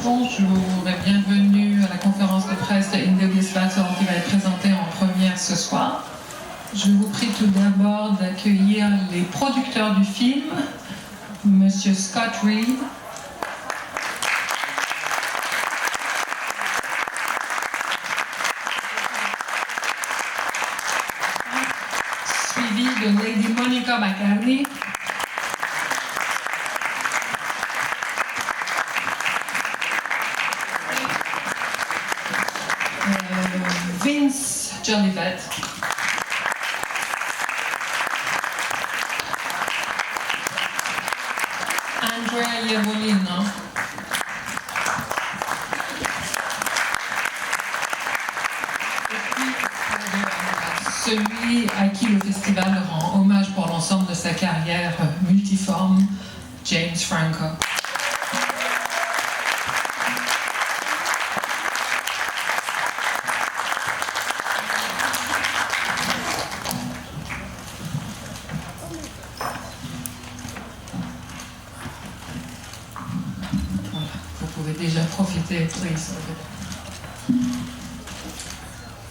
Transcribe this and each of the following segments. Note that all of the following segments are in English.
Bonjour et bienvenue à la conférence de presse de Indubious Battle qui va être présentée en première ce soir. Je vous prie tout d'abord d'accueillir les producteurs du film, Monsieur Scott Reed, suivi de Lady Monica McCartney, Vince Jolivet, Andrea Ievolino, celui à qui le festival rend hommage pour l'ensemble de sa carrière multiforme, James Franco. Déjà profiter, please.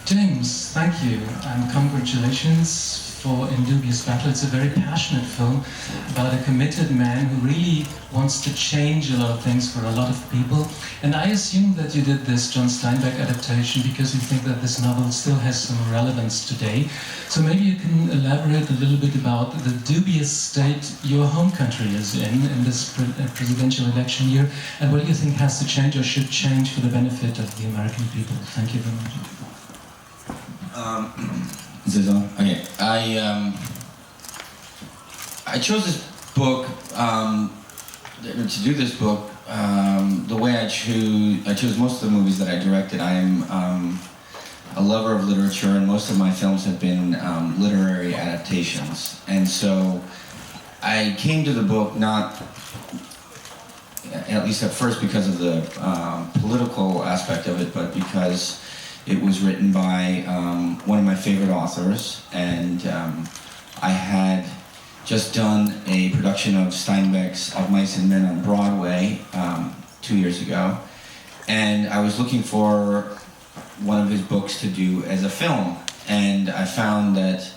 James, thank you and congratulations for Indubious Battle. It's a very passionate film about a committed man who really wants to change a lot of things for a lot of people. And I assume that you did this John Steinbeck adaptation because you think that this novel still has some relevance today. So maybe you can elaborate a little bit about the dubious state your home country is in this presidential election year, and what do you think has to change or should change for the benefit of the American people? Thank you very much. Is this on? Okay. I chose this book to do this book. The way I choose most of the movies that I directed. I am a lover of literature, and most of my films have been literary adaptations. And so I came to the book not, at least at first, because of the political aspect of it, but because it was written by one of my favorite authors, and I had just done a production of Steinbeck's Of Mice and Men on Broadway 2 years ago, and I was looking for one of his books to do as a film, and I found that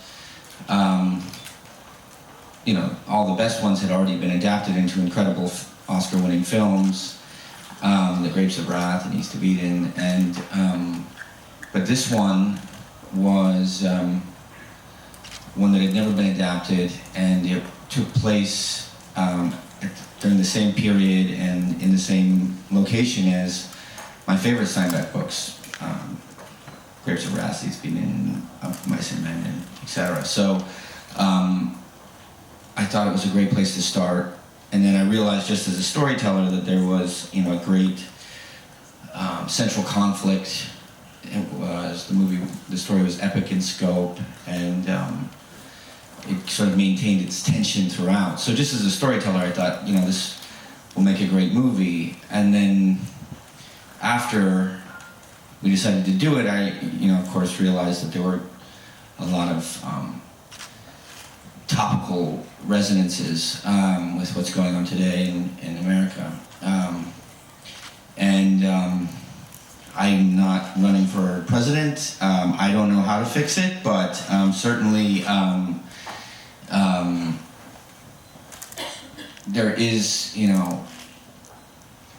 all the best ones had already been adapted into incredible Oscar-winning films, The Grapes of Wrath and East of Eden, and but this one was one that had never been adapted, and it took place during the same period and in the same location as my favorite Steinbeck books, Grapes of Wrath, East of Eden, Mice and Men, etc. So I thought it was a great place to start, and then I realized just as a storyteller that there was a great central conflict. It was the story was epic in scope, and it sort of maintained its tension throughout. So just as a storyteller, I thought, this will make a great movie. And then after we decided to do it, I, of course, realized that there were a lot of topical resonances with what's going on today in America. I'm not running for president. I don't know how to fix it, but certainly there is,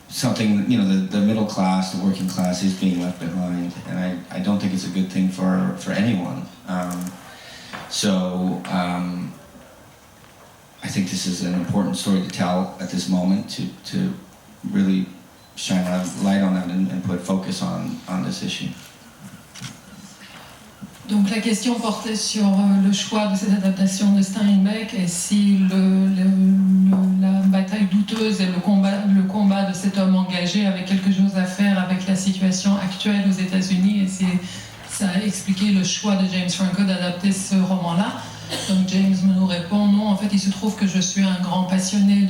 something, the middle class, the working class is being left behind, and I don't think it's a good thing for anyone. I think this is an important story to tell at this moment, to really shine a light on that and put focus on this issue. Donc la question portait sur le choix de cette adaptation de Steinbeck et si la bataille douteuse et le combat de cet homme engagé avait quelque chose à faire avec la situation actuelle aux États-Unis, et si ça a expliqué le choix de James Franco d'adapter ce roman-là. Donc James nous répond non, en fait il se trouve que je suis un grand passionné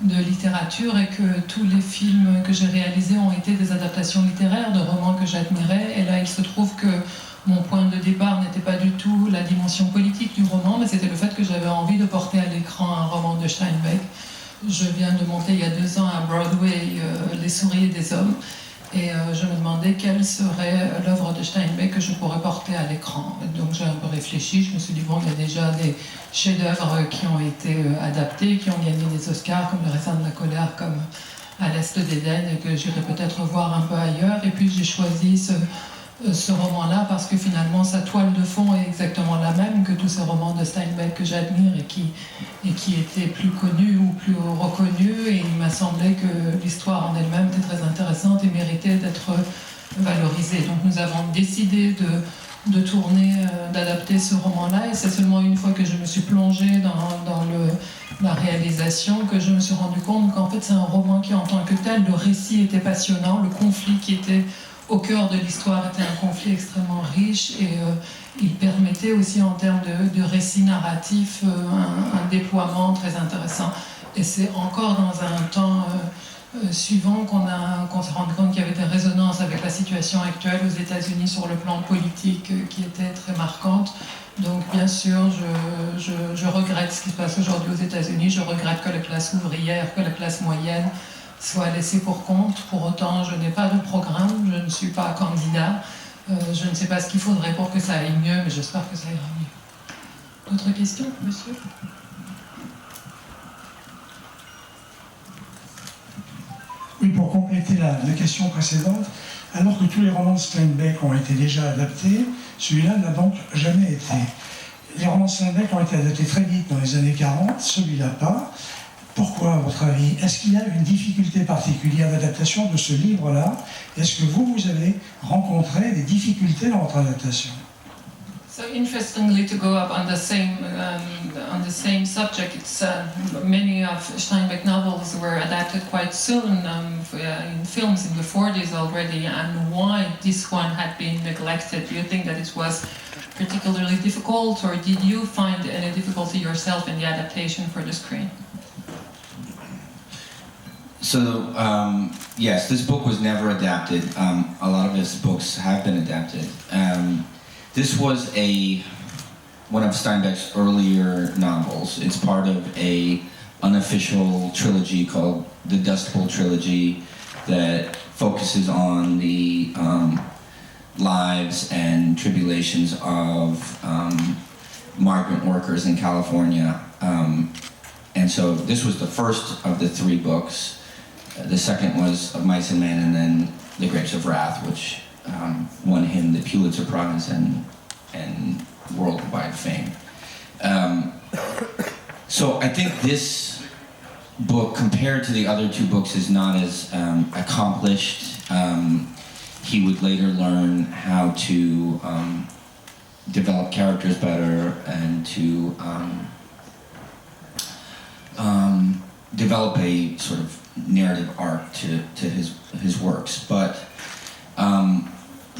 de littérature et que tous les films que j'ai réalisés ont été des adaptations littéraires de romans que j'admirais, et là il se trouve que mon point de départ n'était pas du tout la dimension politique du roman, mais c'était le fait que j'avais envie de porter à l'écran un roman de Steinbeck. Je viens de monter il y a 2 ans à Broadway Les souris des hommes et je me demandais quelle serait l'œuvre de Steinbeck que je pourrais porter à l'écran. Donc j'ai un peu réfléchi, je me suis dit bon, il y a déjà des chefs-d'œuvre qui ont été adaptés, qui ont gagné des Oscars comme Le Raisin de la colère, comme À l'Est d'Éden, et que j'irai peut-être voir un peu ailleurs. Et puis j'ai choisi ce roman-là parce que finalement sa toile de fond est exactement la même que tous ces romans de Steinbeck que j'admire et qui étaient plus connus ou plus reconnus, et il m'a semblé que l'histoire en elle-même était très intéressante et méritait d'être valorisée. Donc nous avons décidé de tourner, d'adapter ce roman-là, et c'est seulement une fois que je me suis plongée dans la réalisation que je me suis rendu compte qu'en fait c'est un roman qui, en tant que tel, le récit était passionnant, le conflit qui était au cœur de l'histoire était un conflit extrêmement riche, et il permettait aussi en termes de récit narratif un déploiement très intéressant. Et c'est encore dans un temps suivant qu'on s'est rendu compte qu'il y avait des résonances avec la situation actuelle aux États-Unis sur le plan politique qui était très marquante. Donc bien sûr, je regrette ce qui se passe aujourd'hui aux États-Unis, je regrette que la classe ouvrière, que la classe moyenne soit laissée pour compte. Pour autant, je n'ai pas de programme, je ne suis pas candidat, je ne sais pas ce qu'il faudrait pour que ça aille mieux, mais j'espère que ça ira mieux. D'autres questions, monsieur ? Oui, pour compléter la question précédente, alors que tous les romans de Steinbeck ont été déjà adaptés, celui-là n'a donc jamais été. Les romans de Steinbeck ont été adaptés très vite dans les années 40, celui-là pas. Pourquoi, à votre avis? Est-ce qu'il y a une difficulté particulière d'adaptation de ce livre-là? Est-ce que vous avez rencontré des difficultés dans votre adaptation? So interestingly, to go up on the same subject, it's many of Steinbeck novels were adapted quite soon in films in the 40s already, and why this one had been neglected? Do you think that it was particularly difficult, or did you find any difficulty yourself in the adaptation for the screen? So, yes, this book was never adapted. A lot of his books have been adapted. This was one of Steinbeck's earlier novels. It's part of an unofficial trilogy called the Dust Bowl Trilogy that focuses on the lives and tribulations of migrant workers in California. And so this was the first of the 3 books. The second was Of Mice and Men, and then The Grapes of Wrath, which won him the Pulitzer Prize and worldwide fame. So I think this book, compared to the other 2 books, is not as accomplished. He would later learn how to develop characters better and to develop a sort of narrative arc to his works. But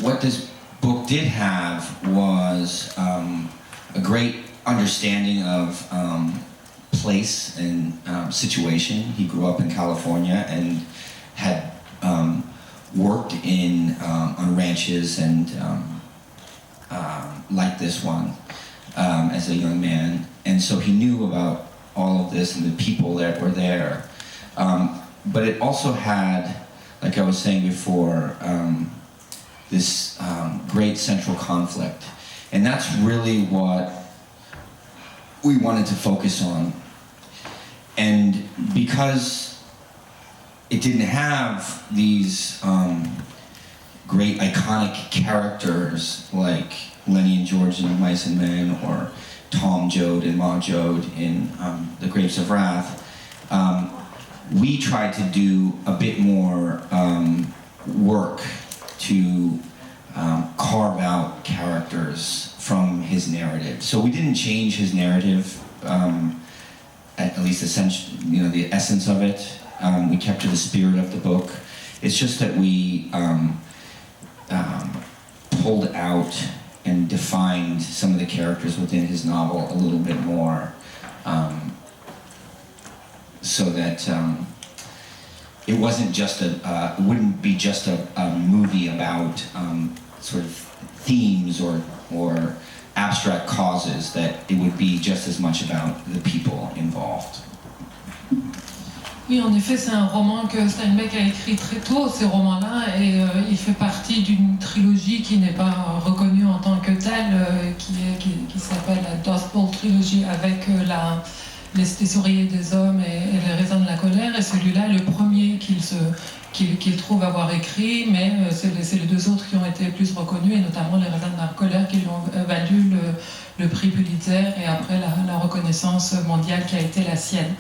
what this book did have was a great understanding of place and situation. He grew up in California and had worked on ranches and like this one as a young man, and so he knew about all of this and the people that were there. But it also had, like I was saying before, this great central conflict. And that's really what we wanted to focus on. And because it didn't have these great iconic characters like Lenny and George in Mice and Men, or Tom Joad and Ma Joad in The Grapes of Wrath, we tried to do a bit more work to carve out characters from his narrative. So we didn't change his narrative, at least essentially, the essence of it. We kept to the spirit of the book. It's just that we pulled out and defined some of the characters within his novel a little bit more, so that it wasn't just it wouldn't be just a movie about sort of themes or abstract causes, that it would be just as much about the people involved. Oui, en effet, c'est un roman que Steinbeck a écrit très tôt, ces romans-là, et il fait partie d'une trilogie qui n'est pas reconnue en tant que telle, qui s'appelle la Dust Bowl Trilogy, avec les oreillers des hommes et les raisins de la colère, et celui-là est le premier qu'il trouve avoir écrit, mais c'est les deux autres qui ont été plus reconnus, et notamment les raisins de la colère qui lui ont valu le prix Pulitzer et après la reconnaissance mondiale qui a été la sienne.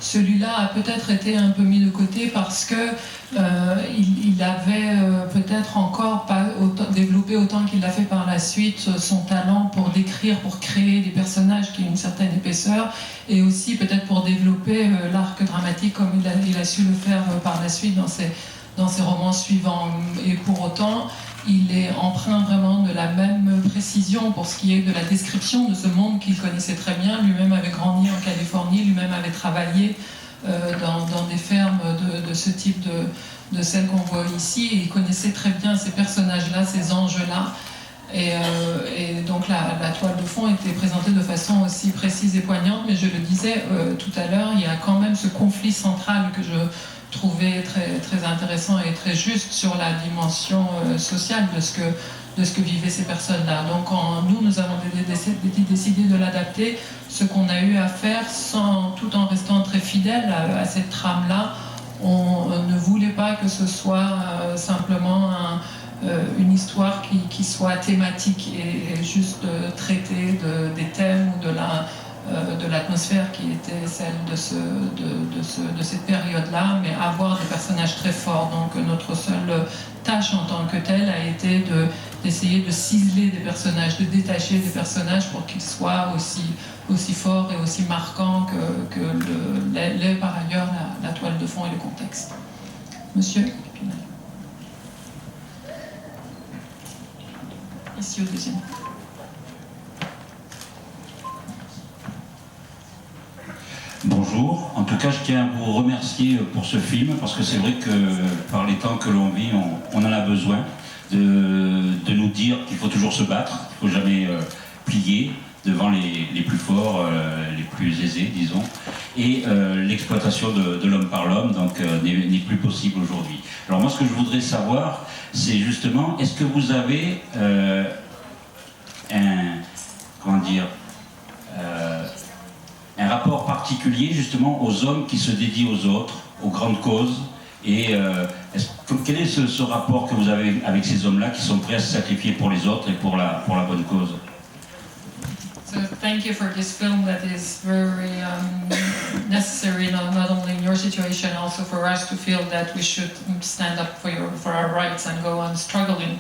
Celui-là a peut-être été un peu mis de côté parce que il avait peut-être encore pas développé autant qu'il l'a fait par la suite son talent pour décrire, pour créer des personnages qui ont une certaine épaisseur, et aussi peut-être pour développer l'arc dramatique comme il a su le faire par la suite dans ses romans suivants. Et pour autant, il est empreint vraiment de la même précision pour ce qui est de la description de ce monde qu'il connaissait très bien. Lui-même avait grandi en Californie, lui-même avait travaillé dans des fermes de ce type de celles qu'on voit ici, et il connaissait très bien ces personnages-là, ces enjeux-là. Et donc la toile de fond était présentée de façon aussi précise et poignante, mais je le disais tout à l'heure, il y a quand même ce conflit central que je trouvais très, très intéressant et très juste sur la dimension sociale de ce que vivaient ces personnes-là. Donc nous avons décidé de l'adapter, ce qu'on a eu à faire tout en restant très fidèle à cette trame-là. On ne voulait pas que ce soit simplement une histoire qui soit thématique et juste traiter des thèmes ou de l'atmosphère qui était celle de cette période-là, mais avoir des personnages très forts. Donc notre seule tâche en tant que telle a été d'essayer de ciseler des personnages, de détacher des personnages pour qu'ils soient aussi forts et aussi marquants que par ailleurs la toile de fond et le contexte. Monsieur ? Ici au deuxième. Bonjour, en tout cas je tiens à vous remercier pour ce film parce que c'est vrai que par les temps que l'on vit, on en a besoin de nous dire qu'il faut toujours se battre, il ne faut jamais plier devant les plus forts, les plus aisés disons, et l'exploitation de l'homme par l'homme donc n'est plus possible aujourd'hui. Alors moi ce que je voudrais savoir c'est justement, est-ce que vous avez un rapport particulier justement aux hommes qui se dédient aux autres, aux grandes causes, et quel est ce rapport que vous avez avec ces hommes-là qui sont prêts à se sacrifier pour les autres et pour la bonne cause? So thank you for this film that is very necessary, not only in your situation, also for us to feel that we should stand up for our rights and go on struggling.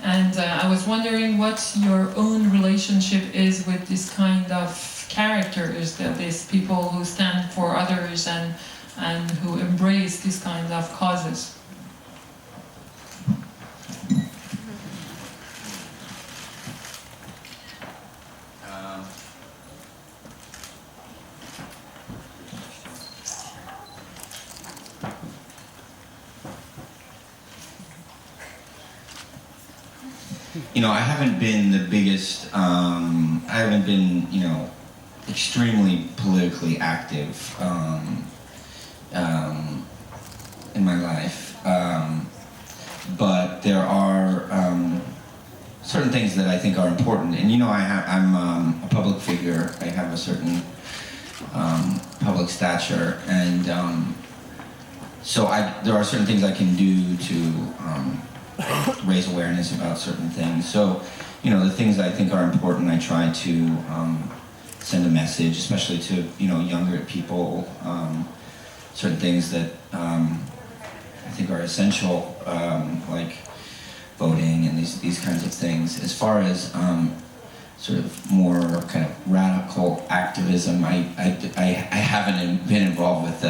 And I was wondering what your own relationship is with this kind of characters, that these people who stand for others and who embrace these kinds of causes. You know, I haven't been the biggest, I haven't been, you know, extremely politically active in my life, but there are certain things that I think are important. And you know, I'm a public figure. I have a certain public stature, and so there are certain things I can do to raise awareness about certain things. So, you know, the things that I think are important, I try to send a message, especially to, you know, younger people, certain things that I think are essential, like voting and these kinds of things. As far as sort of more kind of radical activism, I haven't been involved with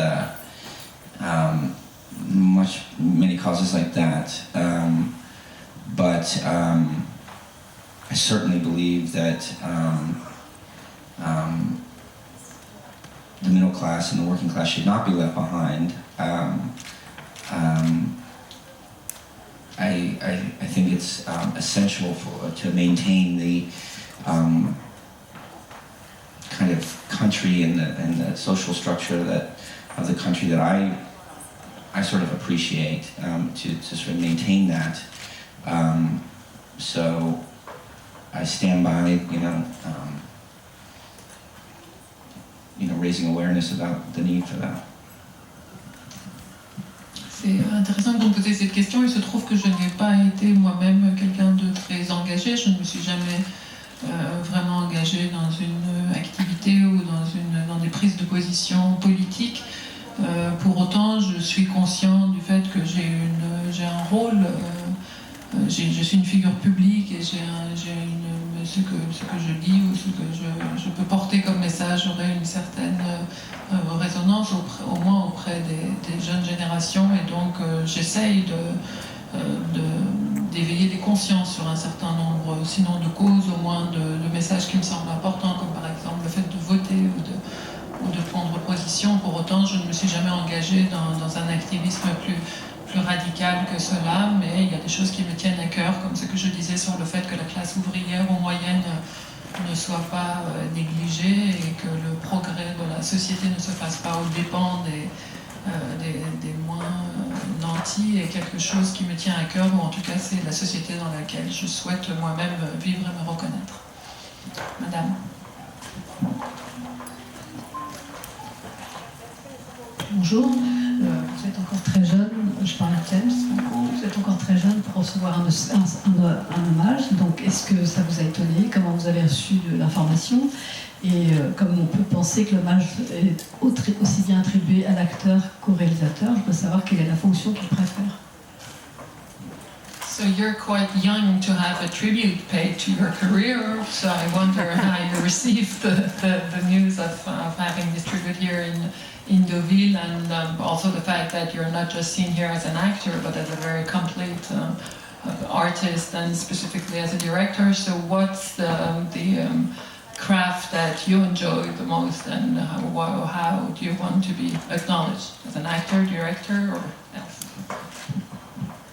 many causes like that, but I certainly believe that the middle class and the working class should not be left behind. I think it's essential to maintain the kind of country and the social structure that of the country that I sort of appreciate, to sort of maintain that. So I stand by, raising awareness about the need for that. C'est intéressant que vous me posiez cette question. Il se trouve que je n'ai pas été moi-même quelqu'un de très engagé. Je ne me suis jamais vraiment engagée dans une activité ou dans des prises de position politiques. Pour autant, je suis conscient du fait que j'ai un rôle. Je suis une figure publique et ce que je dis ou ce que je peux porter comme message aurait une certaine résonance au moins auprès des jeunes générations, et donc j'essaye d'éveiller des consciences sur un certain nombre, sinon de causes, au moins de messages qui me semblent importants, comme par exemple le fait de voter ou de prendre position. Pour autant, je ne me suis jamais engagée dans un activisme plus radical que cela, mais il y a des choses qui me tiennent à cœur, comme ce que je disais sur le fait que la classe ouvrière ou moyenne ne soit pas négligée et que le progrès de la société ne se fasse pas aux dépens des moins nantis, est quelque chose qui me tient à cœur, ou en tout cas c'est la société dans laquelle je souhaite moi-même vivre et me reconnaître. Madame. Bonjour, vous êtes encore très jeune, je parle à James, vous êtes encore très jeune pour recevoir un hommage, donc est-ce que ça vous a étonné? Comment vous avez reçu l'information? Et comme on peut penser que l'hommage est aussi bien attribué à l'acteur qu'au réalisateur, je veux savoir quelle est la fonction qu'il préfère. So you're quite young to have a tribute paid to your career, so I wonder how you received the news of having this tribute here in Deauville, and also the fact that you're not just seen here as an actor, but as a very complete artist, and specifically as a director. So what's the craft that you enjoy the most, and how do you want to be acknowledged? As an actor, director, or else?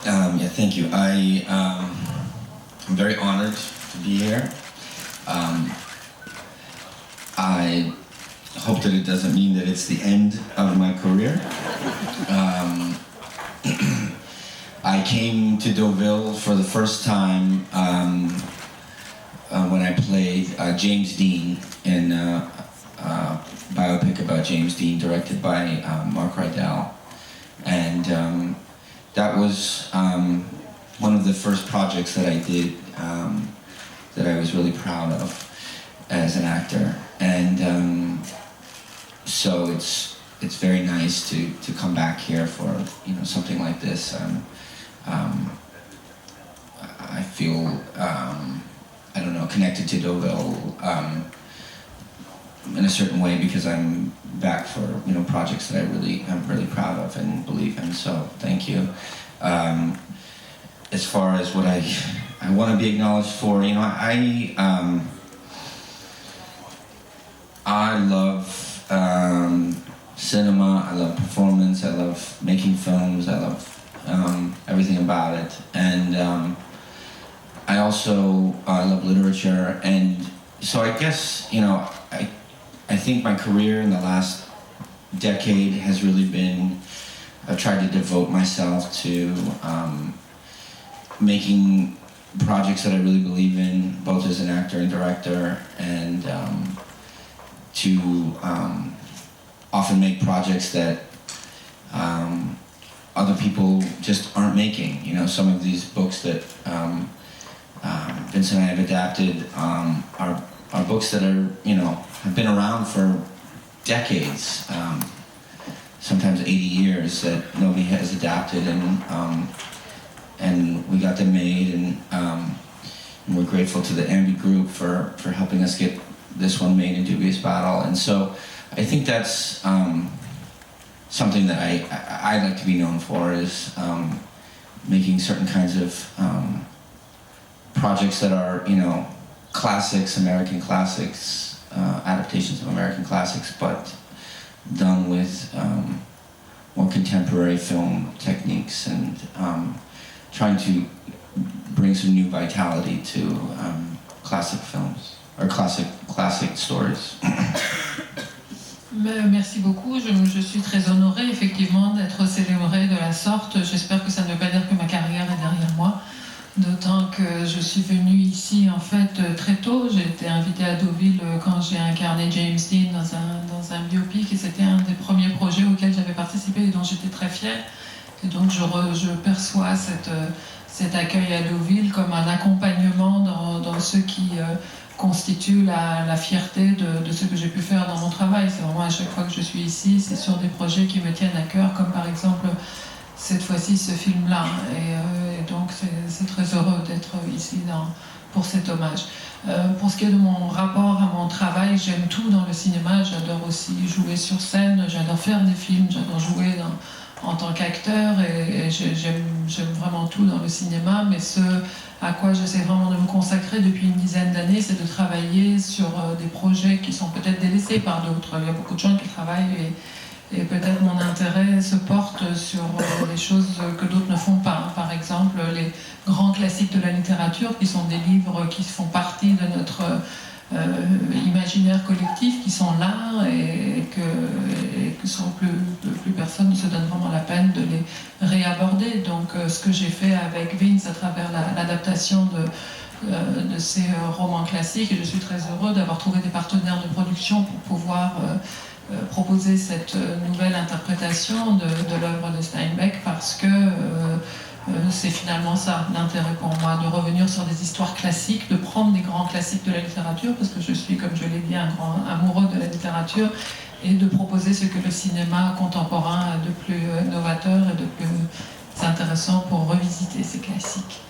Yeah, thank you. I'm very honored to be here. I hope that it doesn't mean that it's the end of my career. I came to Deauville for the first time when I played James Dean in a biopic about James Dean directed by Mark Rydell. And that was one of the first projects that I did that I was really proud of as an actor. And so it's very nice to come back here for something like this. I feel connected to Deauville in a certain way because I'm back for projects that I'm really proud of and believe in. So thank you. As far as what I want to be acknowledged for, I love cinema, I love performance, I love making films, I love everything about it. And I also love literature. And so I guess, I think my career in the last decade has really been, I've tried to devote myself to making projects that I really believe in, both as an actor and director, and to often make projects that other people just aren't making. Some of these books that Vincent and I have adapted are books that are, have been around for decades, sometimes 80 years, that nobody has adapted, and we got them made, and we're grateful to the Ambi Group for helping us get this one made in Dubious Battle. And so I think that's something that I like to be known for, is making certain kinds of projects that are, classics, American classics, adaptations of American classics, but done with more contemporary film techniques, and trying to bring some new vitality to classic films, or classic stories. Merci beaucoup. Je suis très honorée effectivement d'être célébrée de la sorte. J'espère que ça ne veut pas dire que ma carrière est derrière moi. D'autant que je suis venue ici en fait très tôt. J'ai été invitée à Deauville quand j'ai incarné James Dean dans un biopic et c'était un des premiers projets auxquels j'avais participé et dont j'étais très fière. Et donc je perçois cet accueil à Deauville comme un accompagnement dans ce qui constitue la fierté de ce que j'ai pu faire dans mon travail. C'est vraiment à chaque fois que je suis ici, c'est sur des projets qui me tiennent à cœur, comme par exemple cette fois-ci ce film-là. Et donc c'est très heureux d'être ici pour cet hommage. Pour ce qui est de mon rapport à mon travail, j'aime tout dans le cinéma. J'adore aussi jouer sur scène, j'adore faire des films, j'adore jouer en tant qu'acteur et j'aime vraiment tout dans le cinéma, mais ce à quoi j'essaie vraiment de me consacrer depuis une dizaine d'années, c'est de travailler sur des projets qui sont peut-être délaissés par d'autres. Il y a beaucoup de gens qui travaillent et peut-être mon intérêt se porte sur les choses que d'autres ne font pas. Par exemple, les grands classiques de la littérature, qui sont des livres qui font partie de notre imaginaire collectif, qui sont là et que sans plus personne ne se donne vraiment la peine de les réaborder. Donc ce que j'ai fait avec Vince à travers l'adaptation de ces romans classiques, et je suis très heureux d'avoir trouvé des partenaires de production pour pouvoir proposer cette nouvelle interprétation de l'œuvre de Steinbeck, parce que c'est finalement ça l'intérêt pour moi, de revenir sur des histoires classiques, de prendre des grands classiques de la littérature, parce que je suis, comme je l'ai dit, un grand amoureux de la littérature, et de proposer ce que le cinéma contemporain a de plus novateur et de plus intéressant pour revisiter ces classiques.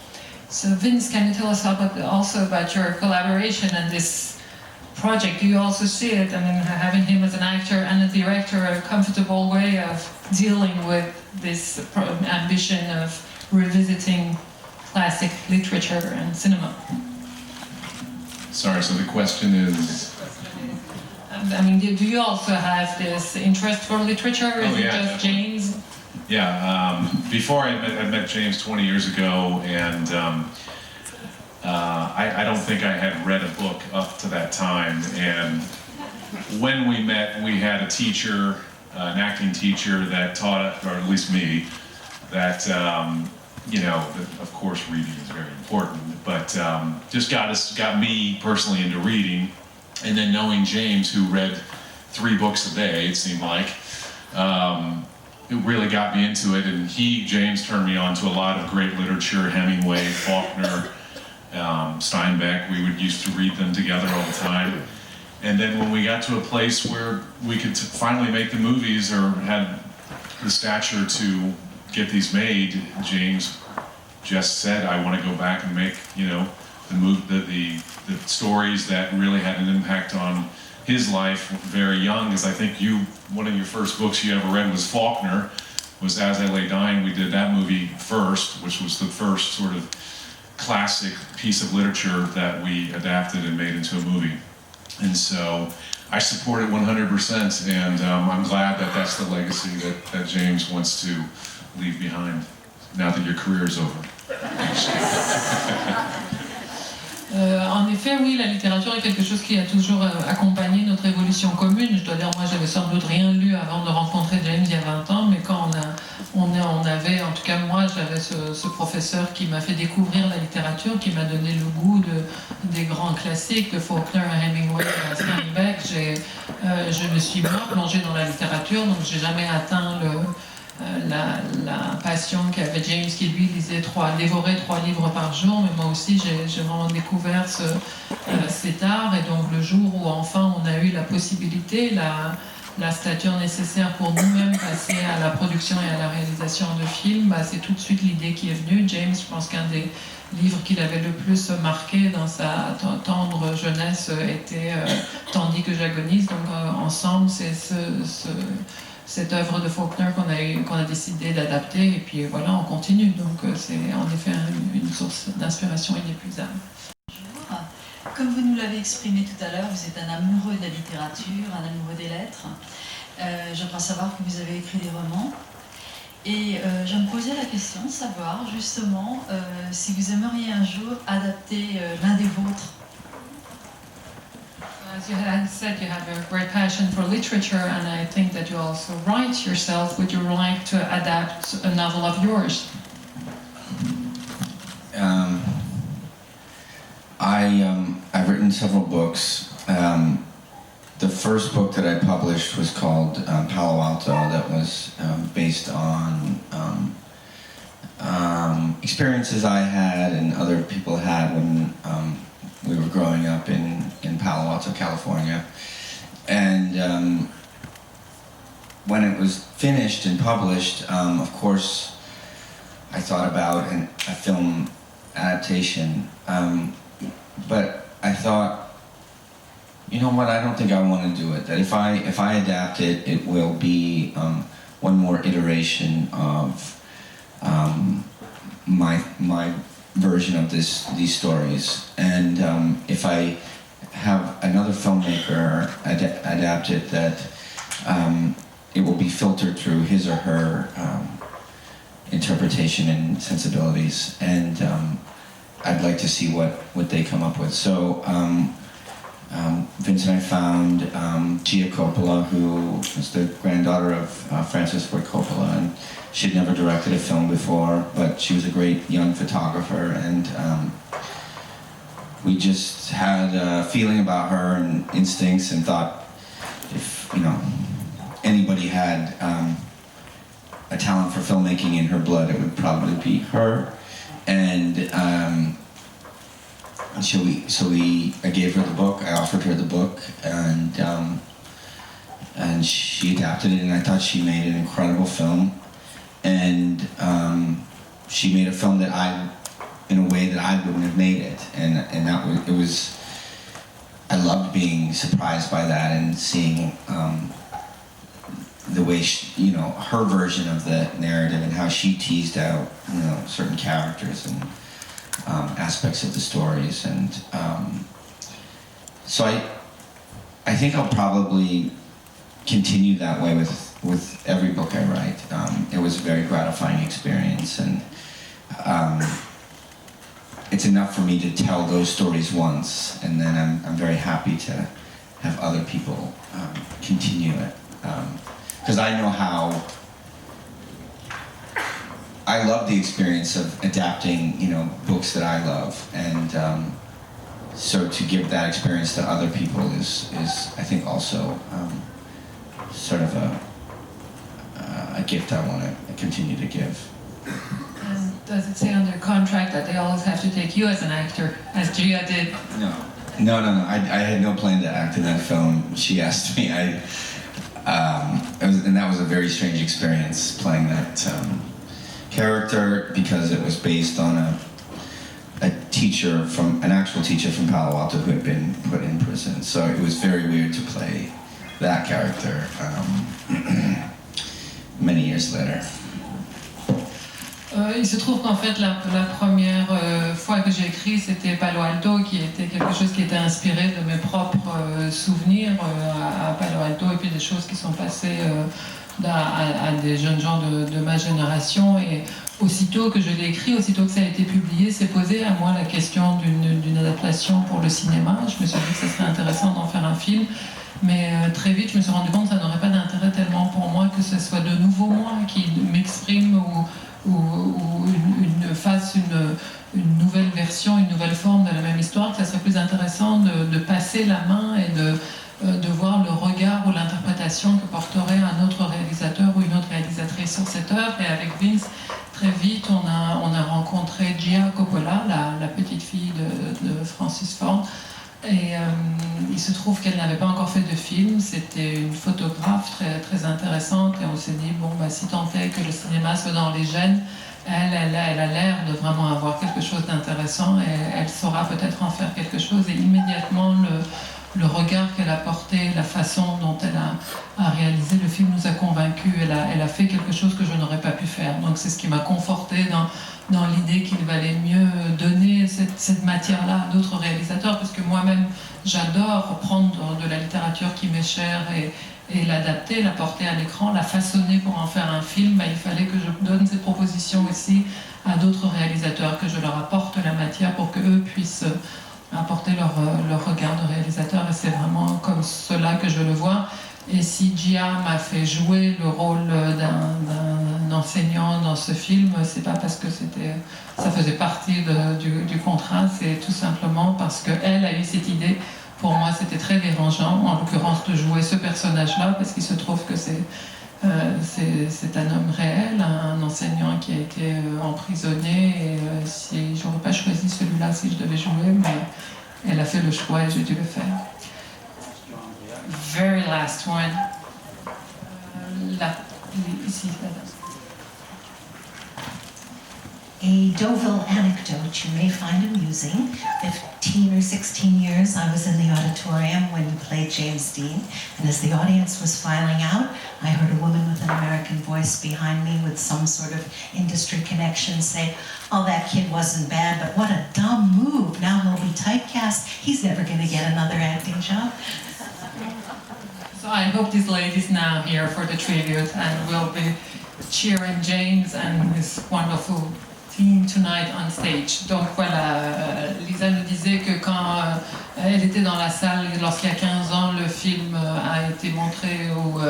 So Vince, can you tell us also about your collaboration and this project? Do you also see it, I mean, having him as an actor and a director, a comfortable way of dealing with this ambition of revisiting classic literature and cinema? Sorry, so the question is... I mean, do you also have this interest for literature, or is it just definitely. James? Yeah, before I met James 20 years ago, and I don't think I had read a book up to that time, and when we met, we had a teacher, an acting teacher that taught, or at least me, that, you know, of course reading is very important, but just got me personally into reading, and then knowing James, who read 3 books a day, it seemed like, it really got me into it, and James turned me on to a lot of great literature, Hemingway, Faulkner, Steinbeck. We used to read them together all the time. And then when we got to a place where we could finally make the movies, or had the stature to get these made, James just said, I want to go back and make, you know, the stories that really had an impact on his life very young, because I think one of your first books you ever read was Faulkner, was As I Lay Dying. We did that movie first, which was the first sort of classic piece of literature that we adapted and made into a movie. And so I support it 100%, and I'm glad that that's the legacy that James wants to leave behind, now that your career is over. En effet, oui, la littérature est quelque chose qui a toujours accompagné notre évolution commune. Je dois dire, moi, j'avais sans doute rien lu avant de rencontrer James il y a 20 ans, mais quand on avait, en tout cas moi, j'avais ce professeur qui m'a fait découvrir la littérature, qui m'a donné le goût des grands classiques, de Faulkner, Hemingway, Steinbeck. Je me suis bien plongée dans la littérature, donc j'ai jamais atteint la passion qu'avait James, qui lui dévorait 3 livres par jour, mais moi aussi j'ai vraiment découvert cet art, et donc le jour où enfin on a eu la possibilité, la stature nécessaire pour nous-mêmes passer à la production et à la réalisation de films, c'est tout de suite l'idée qui est venue. James, je pense qu'un des livres qu'il avait le plus marqué dans sa tendre jeunesse était Tandis que j'agonise, donc ensemble c'est cette œuvre de Faulkner qu'on a décidé d'adapter, et puis voilà, on continue. Donc c'est en effet une source d'inspiration inépuisable. Bonjour. Comme vous nous l'avez exprimé tout à l'heure, vous êtes un amoureux de la littérature, un amoureux des lettres. J'aimerais savoir que vous avez écrit des romans. Et je me posais la question de savoir justement si vous aimeriez un jour adapter l'un des vôtres. As you had said, you have a great passion for literature, and I think that you also write yourself. Would you like to adapt a novel of yours? I've written several books. The first book that I published was called Palo Alto, that was based on experiences I had and other people had when we were growing up in Palo Alto, California. And when it was finished and published, of course, I thought about a film adaptation, but I thought, you know what, I don't think I want to do it. That if I adapt it, it will be one more iteration of my version of these stories. And if I have another filmmaker adapt it, that it will be filtered through his or her interpretation and sensibilities. And I'd like to see what they come up with. So Vince and I found Gia Coppola, who was the granddaughter of Francis Ford Coppola, and she'd never directed a film before, but she was a great young photographer, and we just had a feeling about her and instincts, and thought if anybody had a talent for filmmaking in her blood, it would probably be her. And I gave her the book. I offered her the book, and she adapted it, and I thought she made an incredible film. And she made a film in a way that I wouldn't have made it, and it was. I loved being surprised by that and seeing the way her version of the narrative and how she teased out certain characters and aspects of the stories. And so I think I'll probably continue that way with every book I write. It was a very gratifying experience, and it's enough for me to tell those stories once, and then I'm very happy to have other people continue it, because I know how. I love the experience of adapting, books that I love, and so to give that experience to other people is I think also sort of a gift I want to continue to give. And does it say under contract that they always have to take you as an actor, as Gia did? No. I had no plan to act in that film. She asked me. And that was a very strange experience playing that character, because it was based on an actual teacher from Palo Alto who had been put in prison. So it was very weird to play that character many years later. Il se trouve qu'en fait, la première fois que j'ai écrit, c'était Palo Alto, qui était quelque chose qui était inspiré de mes propres souvenirs à Palo Alto, et puis des choses qui sont passées à des jeunes gens de ma génération. Et aussitôt que je l'ai écrit, aussitôt que ça a été publié, s'est posé à moi la question d'une adaptation pour le cinéma. Je me suis dit que ce serait intéressant d'en faire un film. Mais très vite, je me suis rendu compte que ça n'aurait pas d'intérêt tellement pour moi que ce soit de nouveau moi qui m'exprime ou fasse une nouvelle version, une nouvelle forme de la même histoire, que ça serait plus intéressant de passer la main et de voir le regard ou l'interprétation que porterait un autre réalisateur ou une autre réalisatrice sur cette œuvre. Et avec Vince, très vite, on a rencontré Gia Coppola, la petite fille de Francis Ford. Et il se trouve qu'elle n'avait pas encore fait de film, c'était une photographe très, très intéressante, et on s'est dit, si tant est que le cinéma soit dans les gènes, elle a l'air de vraiment avoir quelque chose d'intéressant, et elle saura peut-être en faire quelque chose. Et immédiatement, le regard qu'elle a porté, la façon dont elle a réalisé le film nous a convaincus. Elle a fait quelque chose que je n'aurais pas pu faire. Donc c'est ce qui m'a conforté dans l'idée qu'il valait mieux donner cette matière-là à d'autres réalisateurs, parce que moi-même, j'adore prendre de la littérature qui m'est chère et l'adapter, la porter à l'écran, la façonner pour en faire un film. Il fallait que je donne ces propositions aussi à d'autres réalisateurs, que je leur apporte la matière pour qu'eux puissent apporter leur regard de réalisateur, et c'est vraiment comme cela que je le vois. Et si Gia m'a fait jouer le rôle d'un enseignant dans ce film, c'est pas parce que ça faisait partie du contrat, c'est tout simplement parce qu'elle a eu cette idée. Pour moi, c'était très dérangeant, en l'occurrence, de jouer ce personnage-là, parce qu'il se trouve que c'est un homme réel, un enseignant qui a été emprisonné, et si j'aurais pas choisi celui-là si je devais jouer, mais elle a fait le choix et j'ai dû le faire. Very last one. Là, ici, là. A Deauville anecdote you may find amusing. 15 or 16 years I was in the auditorium when you played James Dean, and as the audience was filing out, I heard a woman with an American voice behind me with some sort of industry connection say, "Oh, that kid wasn't bad, but what a dumb move. Now he'll be typecast. He's never going to get another acting job." So I hope this lady's now here for the tribute and will be cheering James and his wonderful team tonight on stage. Donc voilà, Lisa nous disait que quand elle était dans la salle, lorsqu'il y a 15 ans, le film a été montré où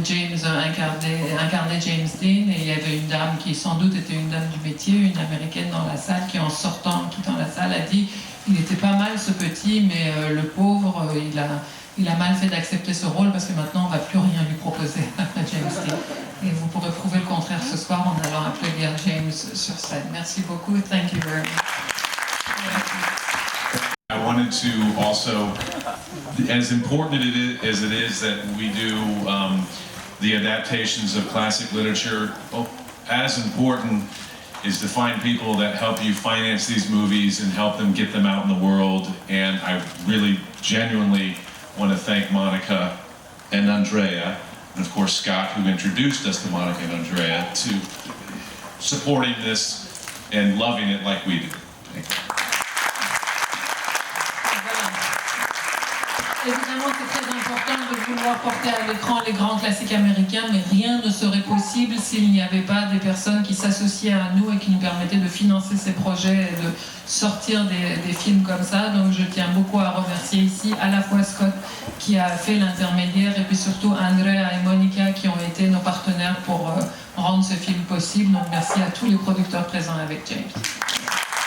James incarnait James Dean, et il y avait une dame qui sans doute était une dame du métier, une américaine dans la salle, qui en quittant la salle, a dit « Il était pas mal ce petit, mais le pauvre, il a mal fait d'accepter ce rôle parce que maintenant on ne va plus rien lui proposer à James Dean. » Et vous pourrez prouver le contraire ce soir en allant applaudir James sur scène. Merci beaucoup. Thank you very much. I wanted to also, as important as it is that we do the adaptations of classic literature, as important is to find people that help you finance these movies and help them get them out in the world. And I really genuinely want to thank Monica and Andrea, and of course Scott, who introduced us to Monica and Andrea, to supporting this and loving it like we do. Thank you. Évidemment, c'est très important de vouloir porter à l'écran les grands classiques américains, mais rien ne serait possible s'il n'y avait pas des personnes qui s'associaient à nous et qui nous permettaient de financer ces projets et de sortir des films comme ça. Donc je tiens beaucoup à remercier ici à la fois Scott qui a fait l'intermédiaire et puis surtout Andrea et Monica qui ont été nos partenaires pour rendre ce film possible. Donc merci à tous les producteurs présents avec James.